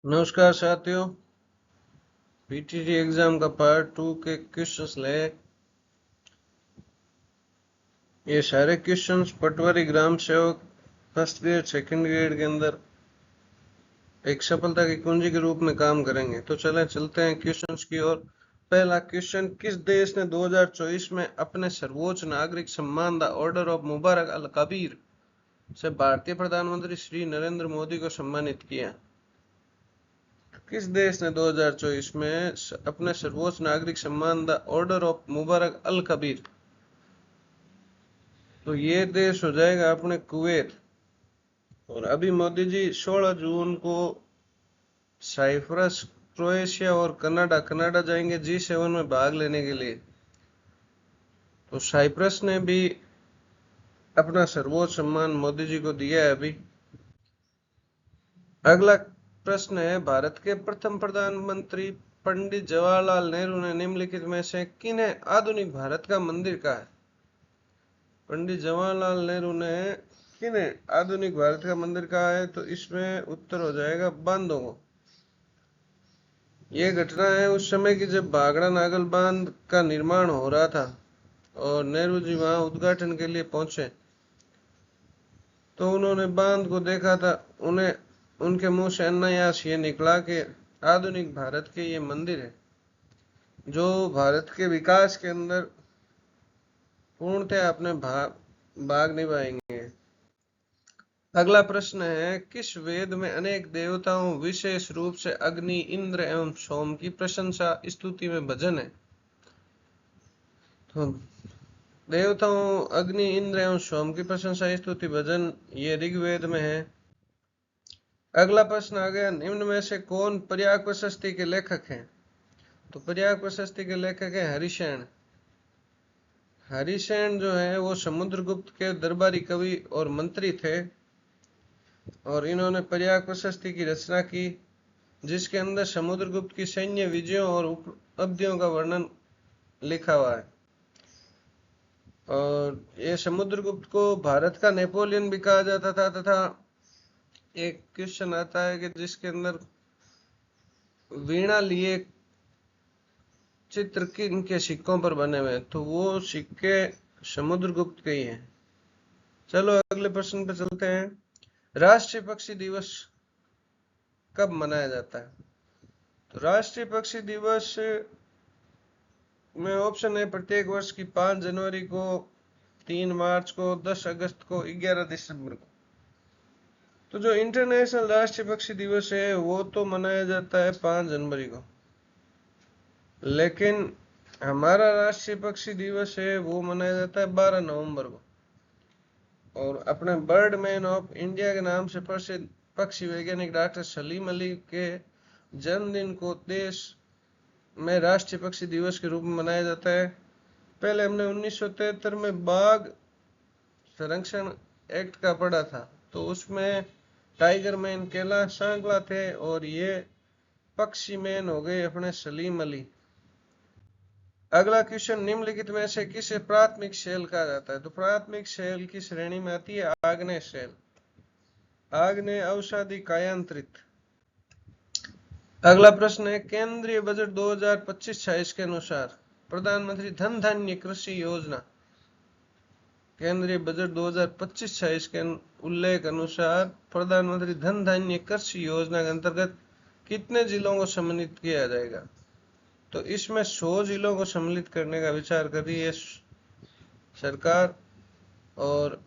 नमस्कार साथियों। PTT exam का पार्ट 2 के क्वेश्चंस ले। ये सारे क्वेश्चंस पटवारी ग्राम सेवक फर्स्ट ग्रेड सेकंड ग्रेड के अंदर एक सफलता की कुंजी के रूप में काम करेंगे। तो चलते हैं क्वेश्चंस की ओर। पहला क्वेश्चन, किस देश ने 2024 में अपने सर्वोच्च नागरिक सम्मान द ऑर्डर ऑफ मुबारक अल कबीर से भारतीय प्रधानमंत्री श्री नरेंद्र मोदी को सम्मानित किया? किस देश ने 2024 में अपने सर्वोच्च नागरिक सम्मान द ऑर्डर ऑफ मुबारक अल कबीर? तो ये देश हो जाएगा अपने कुवैत। और अभी मोदी जी 16 जून को साइप्रस, क्रोएशिया और कनाडा जाएंगे G7 में भाग लेने के लिए। तो साइप्रस ने भी अपना सर्वोच्च सम्मान मोदी जी को दिया है अभी। अगला प्रश्न है, भारत के प्रथम प्रधानमंत्री पंडित जवाहरलाल नेहरू ने निम्नलिखित में से किन्हें आधुनिक भारत का मंदिर कहा है? पंडित जवाहरलाल नेहरू ने किन्हें आधुनिक भारत का मंदिर कहा है? तो इसमें उत्तर हो जाएगा बांधों को। यह घटना है उस समय की जब भाखड़ा नागल बांध का निर्माण हो रहा था और नेहरू जी वहां उद्घाटन के लिए पहुंचे तो उन्होंने बांध को देखा था। उन्हें उनके मुंह से अनायास ये निकला कि आधुनिक भारत के ये मंदिर है जो भारत के विकास के अंदर पूर्णतः अपने भाग निभाएंगे। अगला प्रश्न है, किस वेद में अनेक देवताओं विशेष रूप से अग्नि, इंद्र एवं सोम की प्रशंसा स्तुति में भजन है? तो देवताओं अग्नि, इंद्र एवं सोम की प्रशंसा स्तुति भजन ये ऋग्वेद में है। अगला प्रश्न आ गया, निम्न में से कौन प्रयाग प्रशस्ति के लेखक हैं? तो प्रयाग प्रशस्ति के लेखक है हरिसेन। हरिसेन जो है वो समुद्रगुप्त के दरबारी कवि और मंत्री थे और इन्होंने प्रयाग प्रशस्ति की रचना की जिसके अंदर समुद्रगुप्त की सैन्य विजयों और उपलब्धियों का वर्णन लिखा हुआ है। और ये समुद्रगुप्त को भारत का नेपोलियन भी कहा जाता था। तथा एक क्वेश्चन आता है कि जिसके अंदर वीणा लिए चित्र इनके सिक्कों पर बने हुए, तो वो सिक्के समुद्रगुप्त के ही हैं। चलो अगले प्रश्न पर चलते हैं। राष्ट्रीय पक्षी दिवस कब मनाया जाता है? तो राष्ट्रीय पक्षी दिवस में ऑप्शन है प्रत्येक वर्ष की 5 जनवरी को, 3 मार्च को, 10 अगस्त को, 11 दिसंबर को। तो जो इंटरनेशनल राष्ट्रीय पक्षी दिवस है वो तो मनाया जाता है 5 जनवरी को, लेकिन हमारा राष्ट्रीय पक्षी दिवस है वो मनाया जाता है 12 नवंबर को। और अपने बर्ड मैन ऑफ इंडिया के नाम से प्रसिद्ध पक्षी वैज्ञानिक डॉक्टर सलीम अली के जन्मदिन को देश में राष्ट्रीय पक्षी दिवस के रूप में मनाया जाता है। पहले हमने 1973 में बाघ संरक्षण एक्ट का पढ़ा था, तो उसमें टाइगर मैन कैलाश सांगला थे और ये पक्षी मैन हो गए अपने सलीम अली। अगला क्वेश्चन, निम्नलिखित में से किसे प्राथमिक सेल कहा जाता है? तो प्राथमिक सेल की श्रेणी में आती है आग्नेय सेल। आग्नेय अवसादी कायांतरित। अगला प्रश्न है, केंद्रीय बजट 2025-26 के अनुसार प्रधानमंत्री धन धान्य कृषि योजना, केंद्रीय बजट 2025-26 के उल्लेख अनुसार प्रधानमंत्री धन धान्य कृषि योजना के अंतर्गत कितने जिलों को सम्मिलित किया जाएगा? तो इसमें 100 जिलों को सम्मिलित करने का विचार कर रही है सरकार। और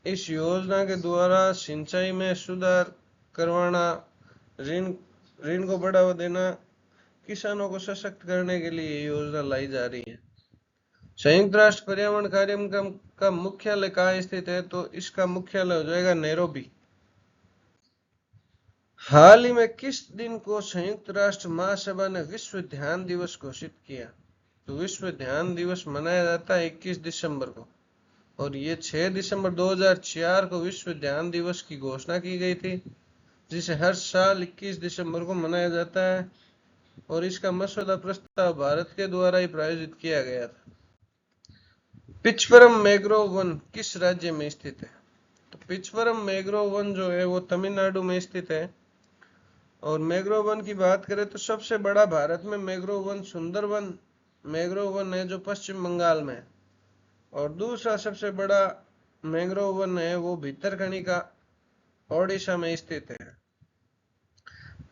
इस योजना के द्वारा सिंचाई में सुधार करवाना, ऋण को बढ़ावा देना, किसानों को सशक्त करने के लिए ये योजना लाई जा रही है। संयुक्त राष्ट्र पर्यावरण कार्यक्रम का मुख्यालय कहाँ स्थित है? तो इसका मुख्यालय हो जाएगा नैरोबी। हाल ही में किस दिन को संयुक्त राष्ट्र महासभा ने विश्व ध्यान दिवस घोषित किया? तो विश्व ध्यान दिवस मनाया जाता है 21 दिसंबर को और ये 6 दिसंबर 2004 को विश्व ध्यान दिवस की घोषणा की गई थी, जिसे हर साल 21 दिसंबर को मनाया जाता है। और इसका मसौदा प्रस्ताव भारत के द्वारा ही प्रायोजित किया गया था। पिचवरम मैंग्रोव वन किस राज्य में स्थित है? तो पिचवरम मैंग्रोव वन जो है वो तमिलनाडु में स्थित है और मैंग्रोव वन की बात करें तो सबसे बड़ा भारत में मैंग्रोव वन सुंदरवन मैंग्रोव वन है जो पश्चिम बंगाल में है, और दूसरा सबसे बड़ा मैंग्रोव वन है वो भितरकनिका ओडिशा में स्थित है।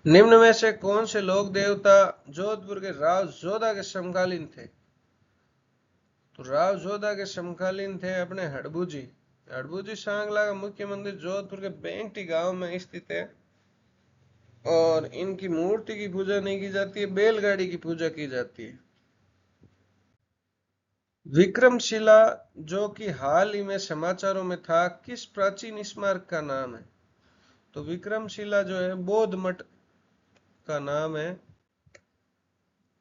निम्न में से कौन से लोक देवता जोधपुर के राव जोधा के समकालीन थे? तो राव जोधा के समकालीन थे अपने हड़बूजी। हड़बूजी सांगला का मुख्य मंदिर जोधपुर के बेंगटी गांव में स्थित है, और इनकी मूर्ति की पूजा नहीं की जाती है, बैलगाड़ी की पूजा की जाती है। विक्रमशिला जो कि हाल ही में समाचारों में था, किस प्राचीन स्मारक का नाम है? तो विक्रमशिला जो है बौद्ध मठ का नाम है।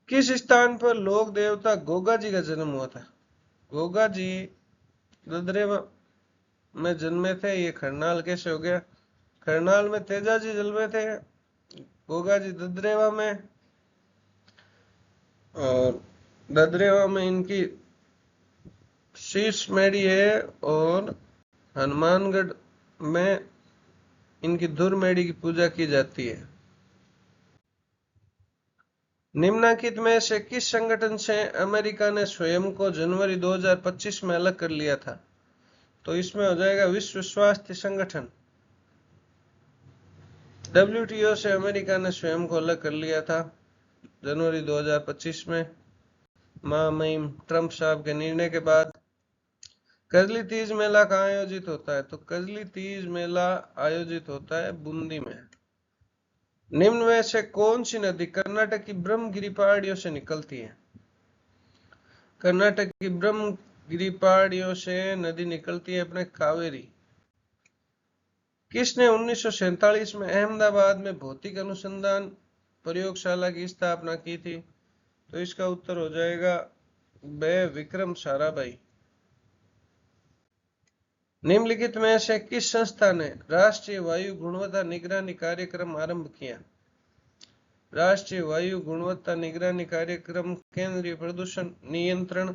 किस स्थान पर लोक देवता गोगा जी का जन्म हुआ था? गोगा जी ददरेवा में जन्मे थे। ये करनाल कैसे हो गया? करनाल में तेजा जी जन्मे थे, गोगा जी ददरेवा में, और ददरेवा में इनकी शीर्ष मेड़ी है, और हनुमानगढ़ में इनकी धुर मेड़ी की पूजा की जाती है। निम्नलिखित में से किस संगठन से अमेरिका ने स्वयं को जनवरी 2025 में अलग कर लिया था? तो इसमें हो जाएगा विश्व स्वास्थ्य संगठन। WTO से अमेरिका ने स्वयं को अलग कर लिया था जनवरी 2025 में, महामहिम ट्रंप साहब के निर्णय के बाद। कजली तीज मेला कहाँ आयोजित होता है? तो कजली तीज मेला आयोजित होता है बूंदी में। निम्न में से कौन सी नदी कर्नाटक की ब्रह्मगिरी पहाड़ियों से निकलती है? कर्नाटक की ब्रह्मगिरी पहाड़ियों से नदी निकलती है अपने कावेरी। किसने 1947 में अहमदाबाद में भौतिक अनुसंधान प्रयोगशाला की स्थापना की थी? तो इसका उत्तर हो जाएगा विक्रम साराभाई। निम्नलिखित में से किस संस्था ने राष्ट्रीय वायु गुणवत्ता निगरानी कार्यक्रम आरंभ किया? राष्ट्रीय वायु गुणवत्ता निगरानी कार्यक्रम केंद्रीय प्रदूषण नियंत्रण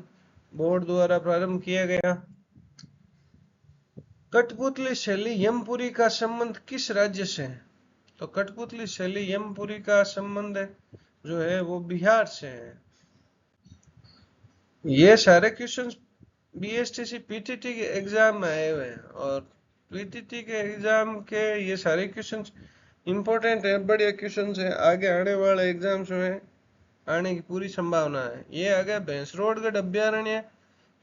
बोर्ड द्वारा प्रारंभ किया गया। कठपुतली शैली यमपुरी का संबंध किस राज्य से है? तो कठपुतली शैली यमपुरी का संबंध जो है वो बिहार से है। ये सारे क्वेश्चंस BSTC PTT के एग्जाम में आए हुए हैं, और PTT के एग्जाम के ये सारे क्वेश्चंस इंपॉर्टेंट है, बढ़िया क्वेश्चंस है। आगे आने वाले एग्जाम्स में आने की पूरी संभावना है। ये आ गया भैंसरोडगढ़ अभ्यारण्य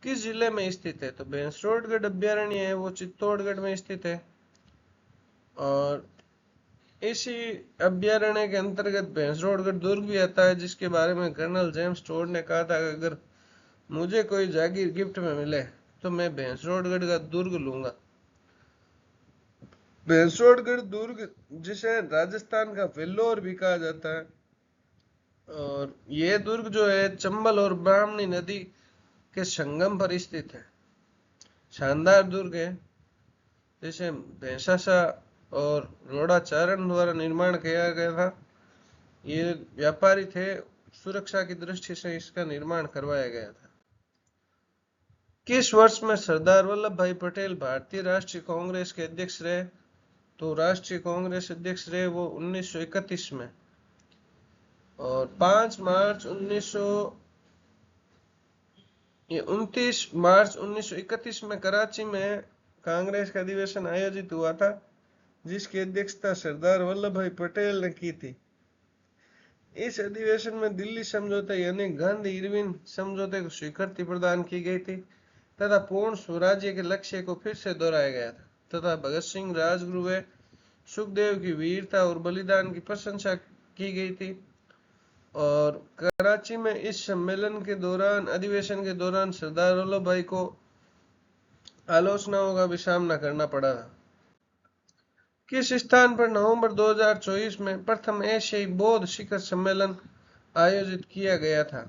किस जिले में स्थित है? तो भैंसरोडगढ़ अभ्यारण्य है वो चित्तौड़गढ़ में स्थित है, और इसी अभ्यारण्य के अंतर्गत भैंसरोडगढ़ दुर्ग भी आता है, जिसके बारे में कर्नल जेम्स टोड ने कहा था कि अगर मुझे कोई जागीर गिफ्ट में मिले तो मैं भैंसरोडगढ़ का दुर्ग लूंगा। भैंसरोडगढ़ दुर्ग जिसे राजस्थान का वेल्लोर भी कहा जाता है, और ये दुर्ग जो है चंबल और ब्राह्मणी नदी के संगम पर स्थित है। शानदार दुर्ग है जिसे भैंसासा और रोडाचारण द्वारा निर्माण किया गया था। ये व्यापारी थे, सुरक्षा की दृष्टि से इसका निर्माण करवाया गया था। किस वर्ष में सरदार वल्लभ भाई पटेल भारतीय राष्ट्रीय कांग्रेस के अध्यक्ष रहे? तो राष्ट्रीय कांग्रेस अध्यक्ष रहे वो 1931 में, और 5 मार्च 29 मार्च 1931 में कराची में कांग्रेस का अधिवेशन आयोजित हुआ था, जिसकी अध्यक्षता सरदार वल्लभ भाई पटेल ने की थी। इस अधिवेशन में दिल्ली समझौते यानी गांधी इरविन समझौते को स्वीकृति प्रदान की गई थी, तथा पूर्ण स्वराज्य के लक्ष्य को फिर से दोहराया गया था, तथा भगत सिंह राजगुरु व सुखदेव की वीरता और बलिदान की प्रशंसा की गई थी। और कराची में इस सम्मेलन के दौरान अधिवेशन के दौरान सरदार वल्लभ भाई को आलोचनाओं का भी सामना करना पड़ा था। किस स्थान पर नवंबर 2024 में प्रथम एशियाई बौद्ध शिखर सम्मेलन आयोजित किया गया था?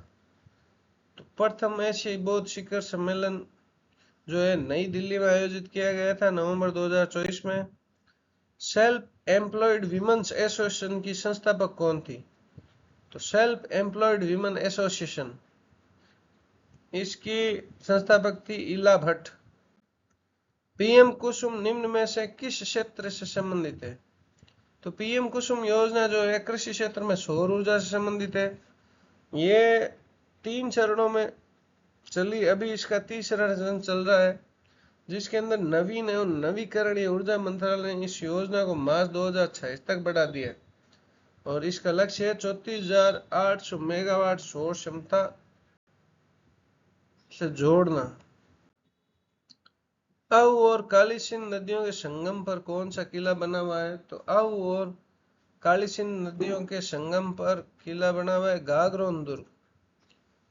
तो प्रथम एशियाई बौद्ध शिखर सम्मेलन जो है नई दिल्ली में आयोजित किया गया था नवंबर 2024 में। सेल्फ एम्प्लॉयड विमेन्स एसोसिएशन की संस्थापक कौन थी? तो सेल्फ एम्प्लॉयड विमेन एसोसिएशन, इसकी संस्थापक थी इला भट्ट। PM कुसुम निम्न में से किस क्षेत्र से संबंधित है? तो पीएम कुसुम योजना जो है कृषि क्षेत्र में सौर ऊर्जा से संबंधित है। ये 3 चरणों में चली, अभी इसका तीसरा चरण चल रहा है, जिसके अंदर नवीन एवं नवीकरणीय ऊर्जा मंत्रालय ने इस योजना को मार्च 2026 तक बढ़ा दिया और इसका लक्ष्य है 34,800 मेगावाट सौर क्षमता से जोड़ना। आऊ और काली सिंध नदियों के संगम पर कौन सा किला बना हुआ है? तो आऊ और काली सिंध नदियों के संगम पर किला बना हुआ है गागरोन दुर्ग।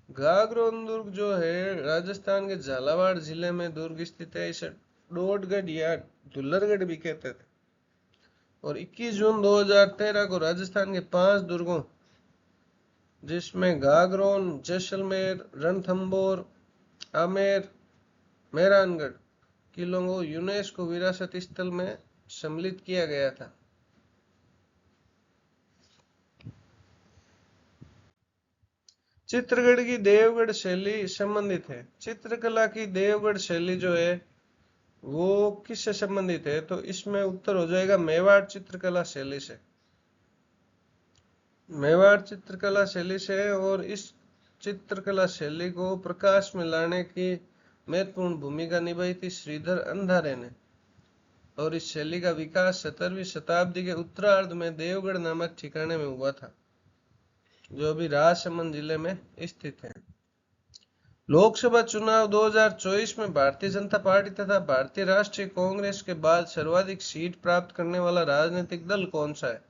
गागरोन दुर्ग जो है राजस्थान के झालावाड़ जिले में दुर्ग स्थित है। इसे डोडगढ़ या दुल्लरगढ़ भी कहते थे। और 21 जून 2013 को राजस्थान के 5 दुर्गों जिसमें गागरोन, जैसलमेर, रणथंभौर, आमेर, मेहरानगढ़ किलों को यूनेस्को विरासत स्थल में सम्मिलित किया गया था। चित्रगढ़ की देवगढ़ शैली संबंधित है। चित्रकला की देवगढ़ शैली जो है वो किससे संबंधित है? तो इसमें उत्तर हो जाएगा मेवाड़ चित्रकला शैली से। मेवाड़ चित्रकला शैली से। और इस चित्रकला शैली को प्रकाश में लाने की महत्वपूर्ण भूमिका निभाई थी श्रीधर अंधारे ने। और इस शैली का विकास 17वीं शताब्दी के उत्तरार्ध में देवगढ़ नामक ठिकाने में हुआ था, जो अभी राजसमंद जिले में स्थित है। लोकसभा चुनाव 2024 में भारतीय जनता पार्टी तथा भारतीय राष्ट्रीय कांग्रेस के बाद सर्वाधिक सीट प्राप्त करने वाला राजनीतिक दल कौन सा है?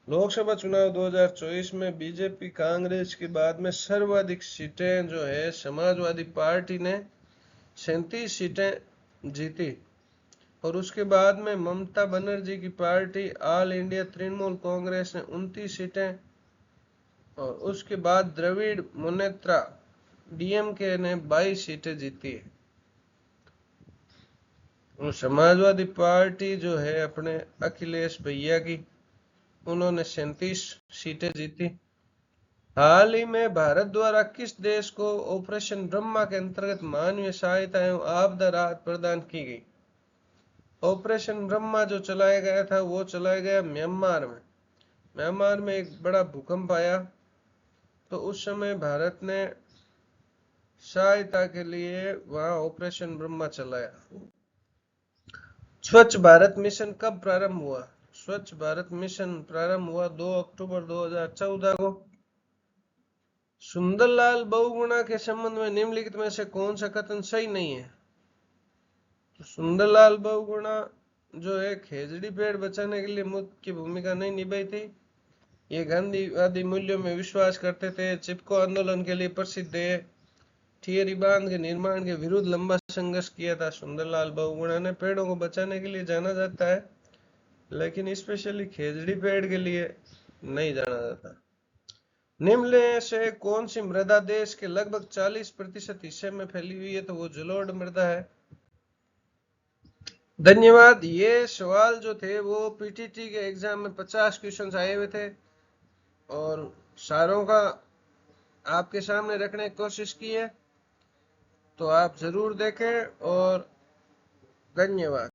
लोकसभा चुनाव 2024 में बीजेपी कांग्रेस के बाद में सर्वाधिक सीटें जो है समाजवादी पार्टी ने 37 सीटें जीती। और उसके बाद में ममता बनर्जी की party all India Trinamool Congress ने 29 सीटें, और उसके बाद द्रविड़ मुनेत्रा डीएमके ने 22 सीटें जीती है। और समाजवादी पार्टी जो है अपने अखिलेश भैया की, उन्होंने 37 सीटें जीती। हाल ही में भारत द्वारा किस देश को ऑपरेशन ब्रह्मा के अंतर्गत मानवीय सहायता एवं आपदा राहत प्रदान की गई? ऑपरेशन ब्रह्मा जो चलाया गया था वो चलाया गया म्यांमार में। म्यांमार में एक बड़ा भूकंप आया, तो उस समय भारत ने सहायता के लिए वहां ऑपरेशन ब्रह्मा चलाया। स्वच्छ भारत मिशन कब प्रारंभ हुआ? स्वच्छ भारत मिशन प्रारंभ हुआ 2 अक्टूबर 2014 को। सुंदरलाल बहुगुणा के संबंध में निम्नलिखित में से कौन सा कथन सही नहीं है? तो सुंदरलाल बहुगुणा जो है खेजड़ी पेड़ बचाने के लिए मुख्य भूमिका नहीं निभाई थी। ये गांधीवादी मूल्यों में विश्वास करते थे। चिपको आंदोलन के लिए प्रसिद्ध है। थियरी बांध के निर्माण के विरुद्ध लंबा संघर्ष किया था सुंदरलाल बहुगुणा ने। पेड़ों को बचाने के लिए जाना जाता है, लेकिन स्पेशली खेजड़ी पेड़ के लिए नहीं जाना जाता। निम्न में से कौन सी मृदा देश के लगभग 40% हिस्से में फैली हुई है? तो वो जलोढ़ मृदा है। धन्यवाद। ये सवाल जो थे वो पीटीटी के एग्जाम में 50 क्वेश्चंस आए हुए थे और सारों का आपके सामने रखने की कोशिश की है, तो आप जरूर देखें और धन्यवाद।